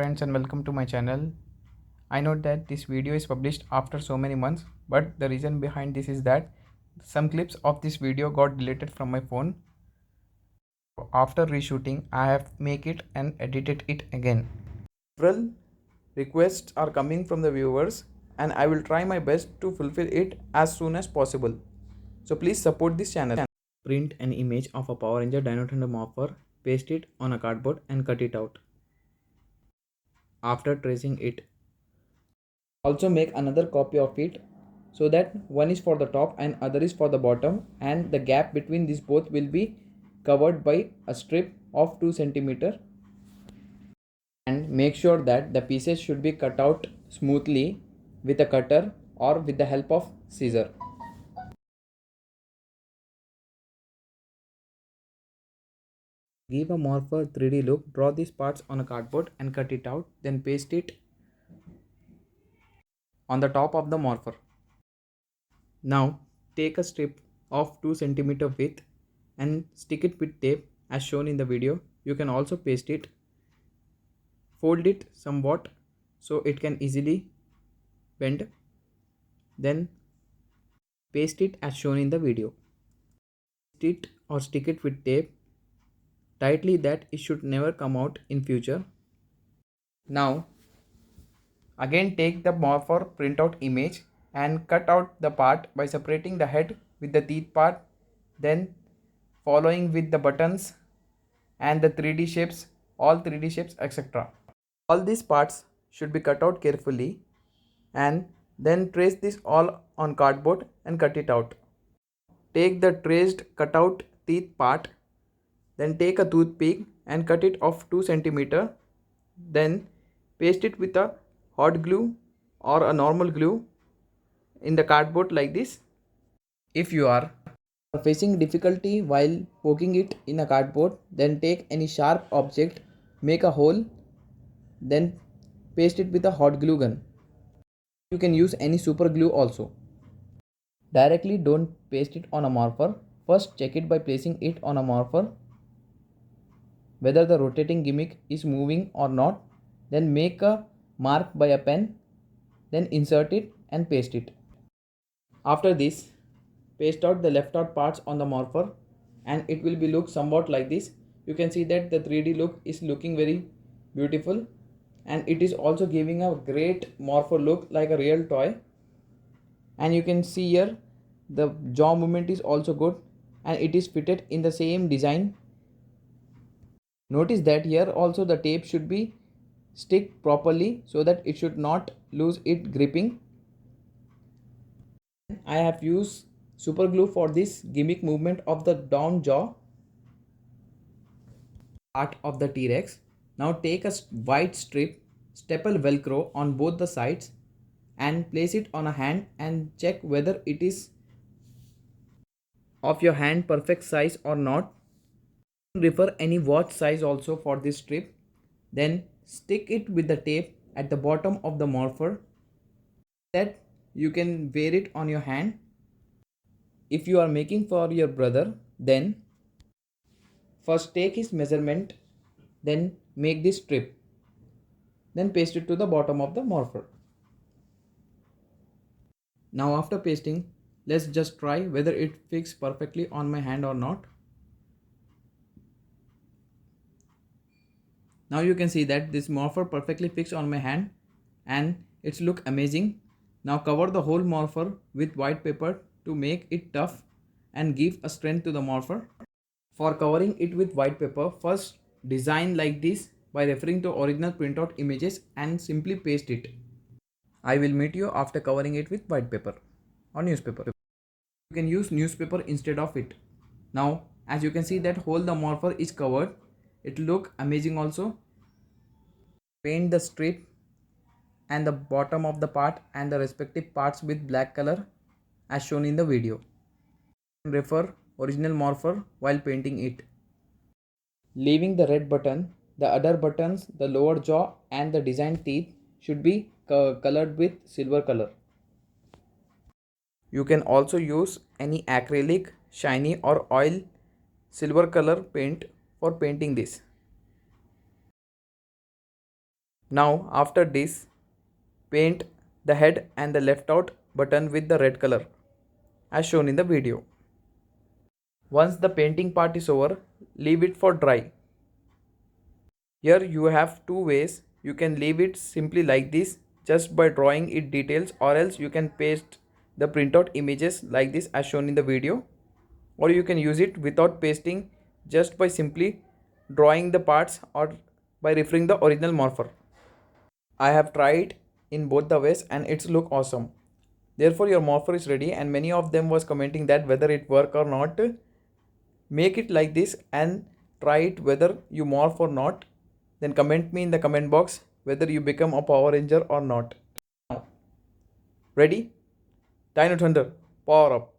friends and welcome to my channel. I know that this video is published after so many months, but the reason behind this is that some clips of this video got deleted from my phone. After reshooting, I have make it and edited it again. Several requests are coming from the viewers and I will try my best to fulfill it as soon as possible. So please support this channel. Print an image of a Power Ranger Dino Thunder Morpher, paste it on a cardboard and cut it out. After tracing it, also make another copy of it so that one is for the top and other is for the bottom, and the gap between these both will be covered by a strip of 2 centimeter. And make sure that the pieces should be cut out smoothly with a cutter or with the help of scissor. Give a Morpher 3D look, draw these parts on a cardboard and cut it out, then paste it on the top of the Morpher. Now take a strip of 2 centimeter width and stick it with tape as shown in the video. You can also paste it, fold it somewhat so it can easily bend, then paste it as shown in the video. Paste it or stick it with tape tightly that it should never come out in future. Now again take the Morpher printout image and cut out the part by separating the head with the teeth part, then following with the buttons and the 3D shapes, all 3D shapes, etc. All these parts should be cut out carefully and then trace this all on cardboard and cut it out. Take the traced cutout teeth part, then take a toothpick and cut it off 2 centimeter. Then paste it with a hot glue or a normal glue in the cardboard like this. If you are facing difficulty while poking it in a cardboard, then take any sharp object, make a hole, then paste it with a hot glue gun. You can use any super glue also. Directly don't paste it on a Morpher. First check it by placing it on a Morpher whether the rotating gimmick is moving or not. Then make a mark by a pen, then insert it and paste it. After this, paste out the left out parts on the Morpher and it will be look somewhat like this. You can see that the 3D look is looking very beautiful and it is also giving a great Morpher look like a real toy. And you can see here the jaw movement is also good and it is fitted in the same design. Notice that here also the tape should be stick properly so that it should not lose its gripping. I have used super glue for this gimmick movement of the down jaw part of the T-Rex. Now take a white strip, staple velcro on both the sides and place it on a hand and check whether it is of your hand perfect size or not. Refer any watch size also for this strip. Then stick it with the tape at the bottom of the Morpher that you can wear it on your hand. If you are making for your brother, then first take his measurement, then make this strip, then paste it to the bottom of the Morpher. Now after pasting, let's just try whether it fits perfectly on my hand or not. Now you can see that this Morpher perfectly fits on my hand and it's look amazing. Now cover the whole Morpher with white paper to make it tough and give a strength to the Morpher. For covering it with white paper, first design like this by referring to original printout images and simply paste it. I will meet you after covering it with white paper or newspaper. You can use newspaper instead of it. Now as you can see that whole the Morpher is covered. It look amazing also. Paint the strip and the bottom of the part and the respective parts with black color as shown in the video. Refer original Morpher while painting it. Leaving the red button, the other buttons, the lower jaw and the design teeth should be colored with silver color. You can also use any acrylic, shiny or oil silver color paint for painting this. Now after this, paint the head and the left out button with the red color as shown in the video. Once the painting part is over, leave it for dry. Here you have two ways. You can leave it simply like this just by drawing it details, or else you can paste the printout images like this as shown in the video, or you can use it without pasting just by simply drawing the parts or by referring the original morpher. I have tried in both the ways and it's look awesome. Therefore your morpher is ready, and many of them was commenting that whether it work or not. Make it like this and try it whether you morph or not. Then comment me in the comment box whether you become a Power Ranger or not. Ready? Dino Thunder, power up.